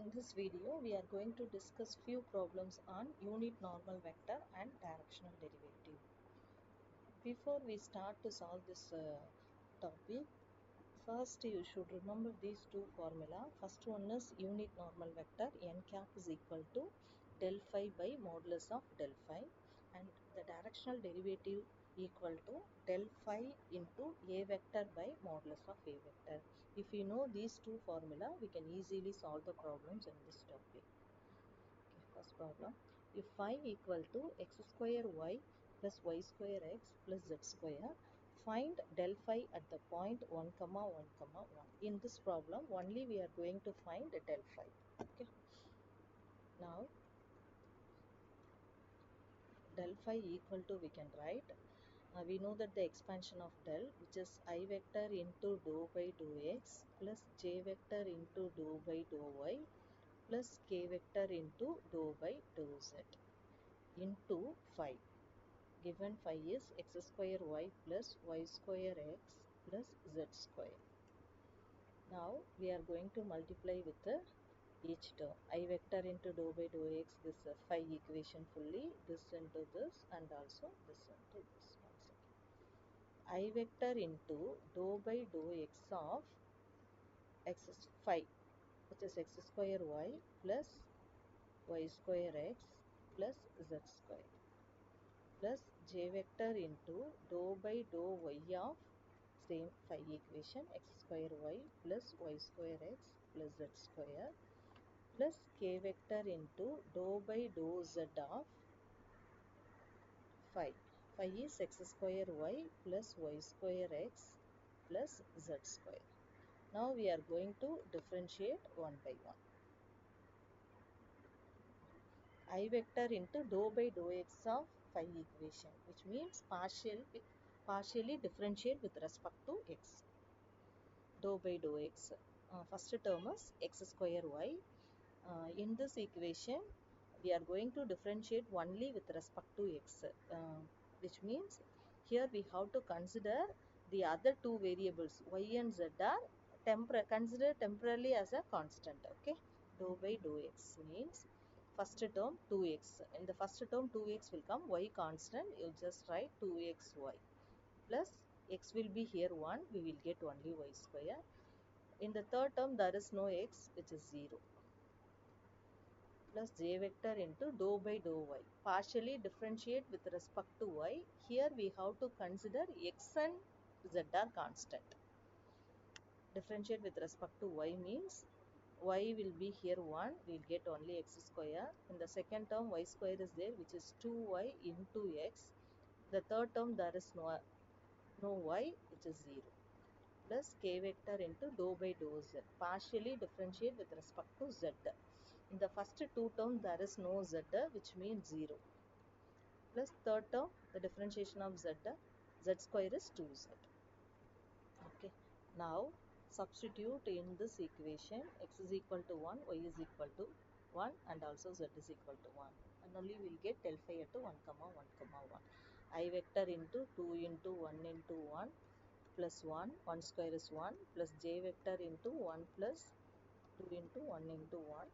In this video, we are going to discuss few problems on unit normal vector and directional derivative. Before we start to solve this topic, first you should remember these two formula. First one is unit normal vector n cap is equal to del phi by modulus of del phi, and the directional derivative equal to del phi into a vector by modulus of a vector. If you know these two formula, we can easily solve the problems in this topic. Okay, first problem. If phi equal to x square y plus y square x plus z square, find del phi at the point 1 comma 1 comma 1. In this problem, only we are going to find del phi. Okay. Now, del phi equal to, we can write, we know that the expansion of del, which is I vector into dou by dou x plus j vector into dou by dou y plus k vector into dou by dou z into phi. Given phi is x square y plus y square x plus z square. Now we are going to multiply with each term. I vector into dou by dou x, this phi equation fully, this into this, and also this into this. Once again, I vector into dou by dou x of x phi, which is x square y plus y square x plus z square, plus j vector into dou by dou y of same phi equation x square y plus y square x plus z square, plus k vector into dou by dou z of phi. Phi is x square y plus y square x plus z square. Now we are going to differentiate one by one. I vector into dou by dou x of phi equation, which means partially differentiate with respect to x. Dou by dou x. First term is x square y. In this equation, we are going to differentiate only with respect to x, which means here we have to consider the other two variables y and z are considered temporarily as a constant. Okay, dou by dou x means first term 2x. In the first term 2x will come, y constant, you just write 2xy plus x will be here 1, we will get only y square. In the third term there is no x, which is 0, plus j vector into dou by dou y. Partially differentiate with respect to y. Here we have to consider x and z are constant. Differentiate with respect to y means y will be here 1, we will get only x square. In the second term y square is there, which is 2y into x. The third term there is no y, which is 0, plus k vector into dou by dou z. Partially differentiate with respect to z. In the first two terms there is no z, which means 0, plus third term the differentiation of z square is 2z. Okay, now substitute in this equation x is equal to 1, y is equal to 1, and also z is equal to 1, and only we will get del phi at 1 comma 1 comma 1. I vector into 2 into 1 into 1 plus 1, 1 square is 1, plus j vector into 1 plus 2 into 1 into 1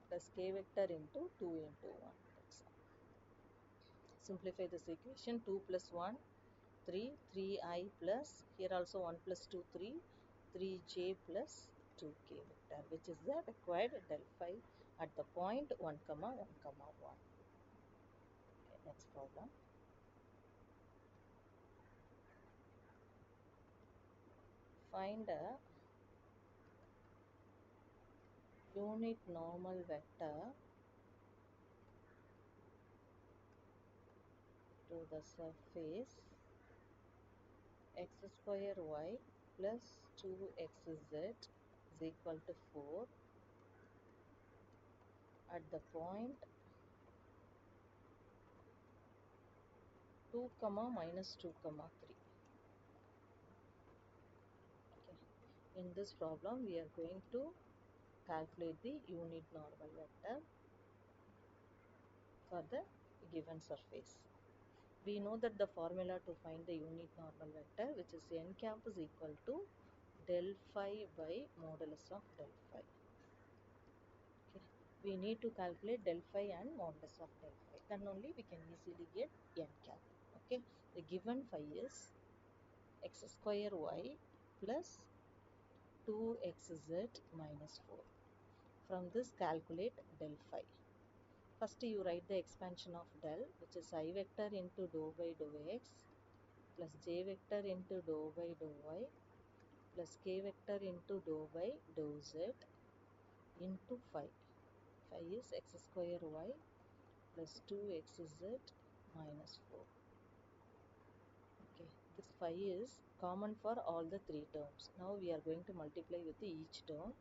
plus k vector into 2 into 1. That's all. Simplify this equation. 2 plus 1, 3, 3i plus, here also 1 plus 2, 3, 3j plus 2k vector, which is the required del phi at the point 1 comma 1 comma 1. Okay, next problem. Find a unit normal vector to the surface x square y plus 2xz is equal to 4 at the point 2 comma minus 2 comma 3. Okay. In this problem we are going to calculate the unit normal vector for the given surface. We know that the formula to find the unit normal vector, which is n cap is equal to del phi by modulus of del phi. we need to calculate del phi and modulus of del phi. Then only we can easily get n cap. Okay, the given phi is x square y plus 2xz minus 4. From this calculate del phi. First you write the expansion of del, which is I vector into dou by dou x plus j vector into dou by dou y plus k vector into dou by dou z into phi. Phi is x square y plus 2xz minus 4. Okay, this phi is common for all the three terms. Now we are going to multiply with each term.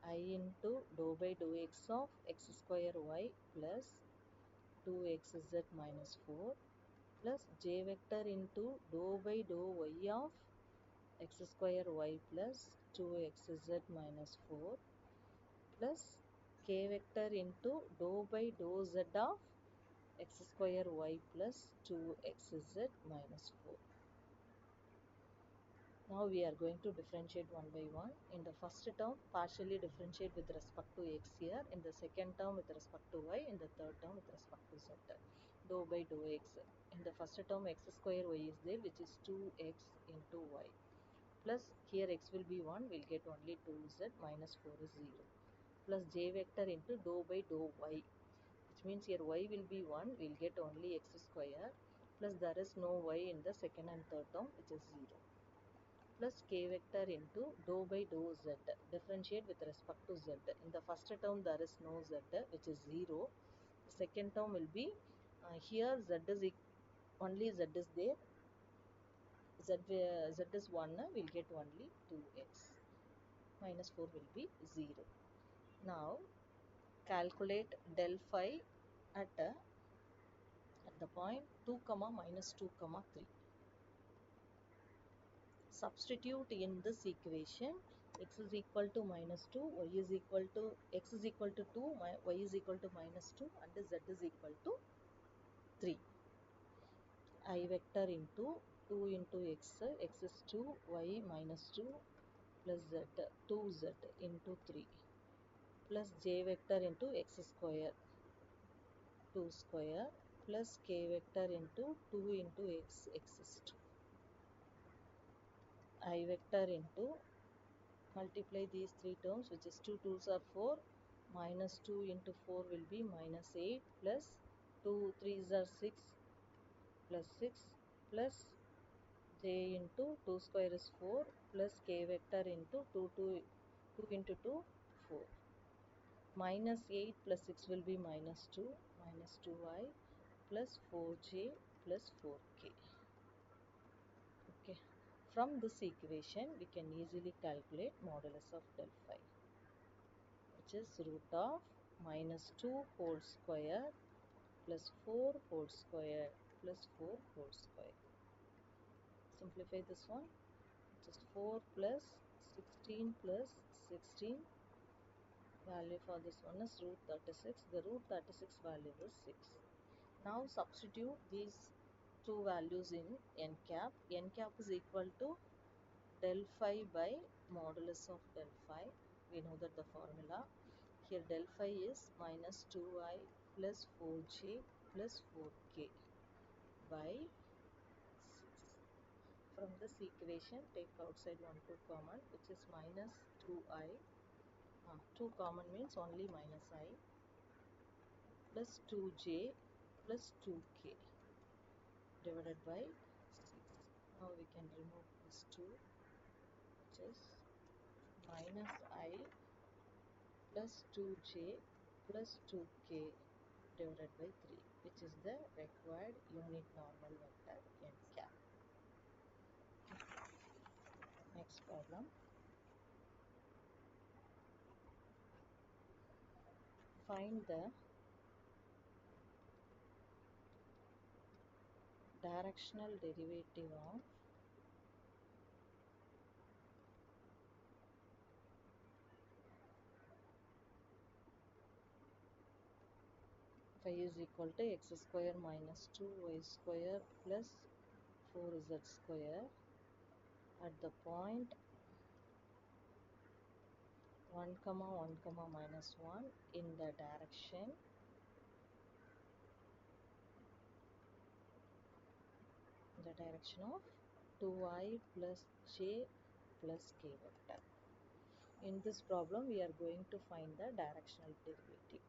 I into dou by dou x of x square y plus 2xz minus 4 plus j vector into dou by dou y of x square y plus 2xz minus 4 plus k vector into dou by dou z of x square y plus 2xz minus 4. Now we are going to differentiate one by one. In the first term, partially differentiate with respect to x here. In the second term with respect to y. In the third term with respect to z. Dou by dou x. In the first term x square y is there, which is 2x into y. Plus here x will be 1, we'll get only 2z minus 4 is 0. Plus j vector into dou by dou y. Which means here y will be 1, we'll get only x square. Plus there is no y in the second and third term, which is 0. Plus k vector into dou by dou z. Differentiate with respect to z. In the first term there is no z, which is 0. The second term will be here z is only z is there. Z is 1, we'll get only 2x. Minus 4 will be 0. Now calculate del phi at the point 2 comma minus 2 comma 3. Substitute in this equation x is equal to minus 2, y is equal to x is equal to 2, y is equal to minus 2 and z is equal to 3. I vector into 2 into x is 2, y minus 2 plus z 2z into 3 plus j vector into x square 2 square plus k vector into 2 into x is 2. I vector into multiply these three terms, which is 2 2s are 4, minus 2 into 4 will be minus 8 plus 2 3s are 6 plus 6 plus j into 2 square is 4 plus k vector into 2 into 2 4. Minus 8 plus 6 will be minus 2 minus 2i plus 4j plus 4k. Okay. From this equation, we can easily calculate modulus of del phi, which is root of minus 2 whole square plus 4 whole square plus 4 whole square. Simplify this one. Just 4 plus 16 plus 16. Value for this one is root 36. The root 36 value is 6. Now substitute these two values in n cap. N cap is equal to del phi by modulus of del phi. We know that the formula. Here del phi is minus 2i plus 4j plus 4k by 6. From this equation, take outside 1 2 common, which is minus 2i. 2 common means only minus I plus 2j plus 2k divided by 6. Now we can remove this 2, which is minus I plus 2j plus 2k divided by 3, which is the required unit normal vector n cap. Next problem. Find the directional derivative of phi is equal to x square minus 2y square plus 4z square at the point 1 comma 1 comma minus 1 in the direction of 2I plus j plus k vector. In this problem we are going to find the directional derivative.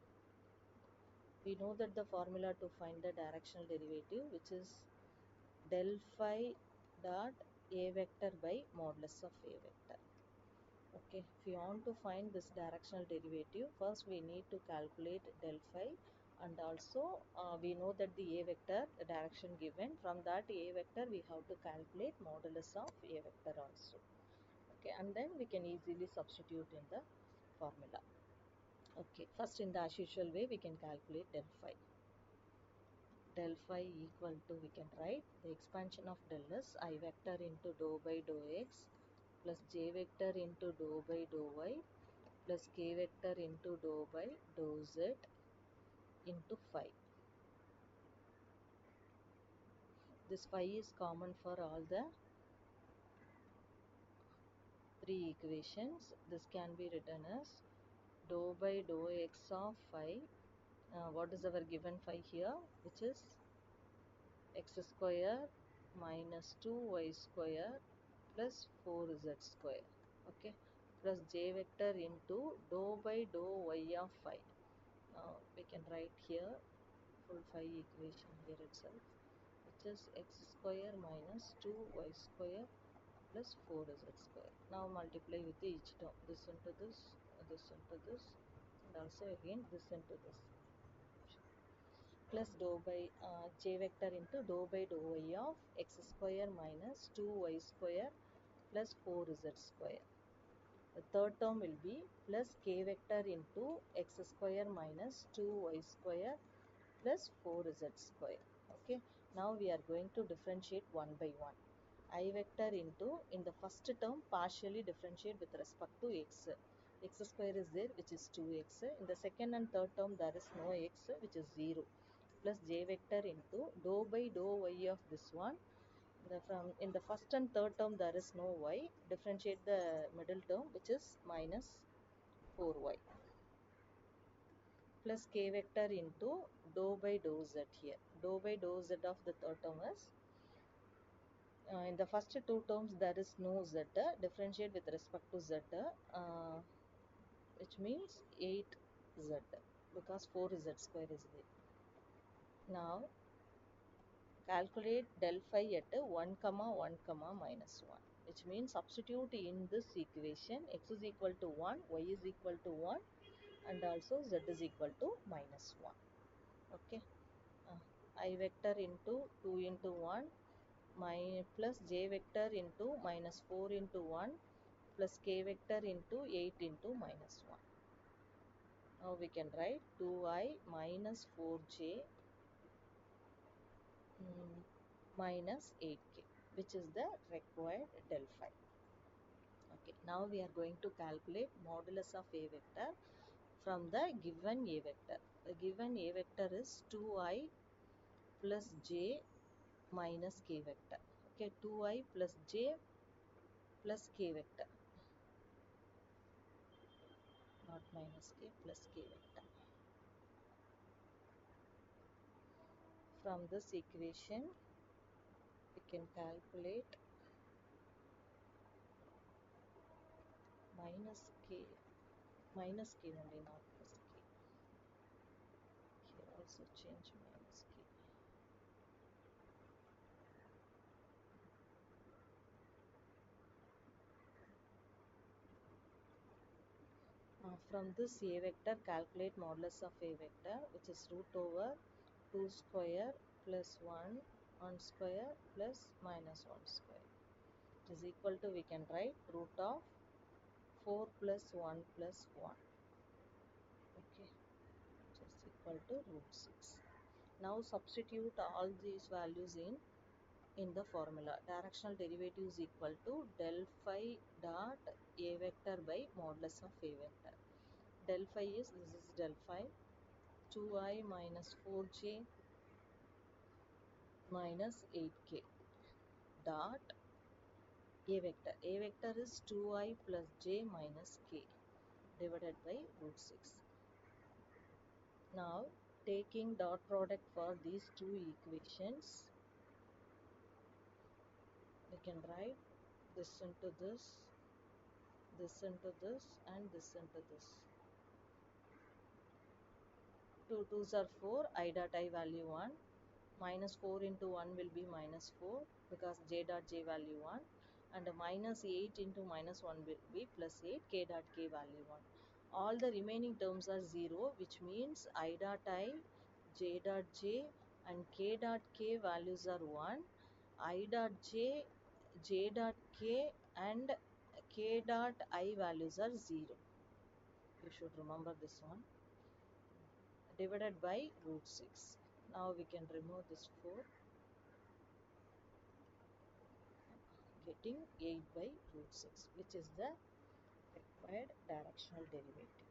We know that the formula to find the directional derivative, which is del phi dot a vector by modulus of a vector. Okay, if you want to find this directional derivative, first we need to calculate del phi, and also we know that the a vector, the direction given, from that a vector we have to calculate modulus of a vector also. Okay, and then we can easily substitute in the formula. Okay, first in the as usual way we can calculate del phi. Del phi equal to, we can write the expansion of del is I vector into dou by dou x plus j vector into dou by dou y plus k vector into dou by dou z into phi. This phi is common for all the three equations. This can be written as dou by dou x of phi. What is our given phi here? Which is x square minus 2y square plus 4z square. Okay, plus j vector into dou by dou y of phi. We can write here full phi equation here itself, which is x square minus 2y square plus 4z square. Now multiply with each term, this into this into this, and also again this into this, plus dou by j vector into dou by dou y of x square minus 2y square plus 4z square. The third term will be plus k vector into x square minus 2y square plus 4z square. Okay, now we are going to differentiate one by one. I vector into, in the first term, partially differentiate with respect to x. X square is there, which is 2x. In the second and third term there is no x, which is 0, plus j vector into dou by dou y of this one. In the first and third term there is no y, differentiate the middle term, which is minus 4y, plus k vector into dou by dou z here. Dou by dou z of the third term is, in the first two terms there is no z, differentiate with respect to z, which means 8z, because 4z square is there. Now calculate del phi at 1 comma 1 comma minus 1, which means substitute in this equation x is equal to 1, y is equal to 1, and also z is equal to minus 1. Okay, I vector into 2 into 1 plus j vector into minus 4 into 1 plus k vector into 8 into minus 1. Now we can write 2i minus 4j minus 8k, which is the required del phi. Okay, now we are going to calculate modulus of a vector from the given a vector. The given a vector is 2i plus j minus k vector. Okay, 2i plus j plus k vector, not minus k, plus k vector. From this equation we can calculate minus k only, not plus k. Here also change minus k. From this a vector, calculate modulus of a vector, which is root over 2 square plus 1 square plus minus 1 square. It is equal to, we can write root of 4 plus 1 plus 1. Okay, which is equal to root 6. Now substitute all these values in the formula. Directional derivative is equal to del phi dot a vector by modulus of a vector. Del phi is, this is del phi, 2i minus 4j minus 8k dot a vector. A vector is 2i plus j minus k. divided by root 6. Now taking dot product for these two equations, we can write this into this into this, and this into this. 2 2s are 4, I dot I value 1, minus 4 into 1 will be minus 4 because j dot j value 1, and minus 8 into minus 1 will be plus 8, k dot k value 1. All the remaining terms are 0, which means I dot I, j dot j and k dot k values are 1, I dot j, j dot k and k dot I values are 0. You should remember this one, divided by root 6. Now we can remove this 4, getting 8 by root 6, which is the required directional derivative.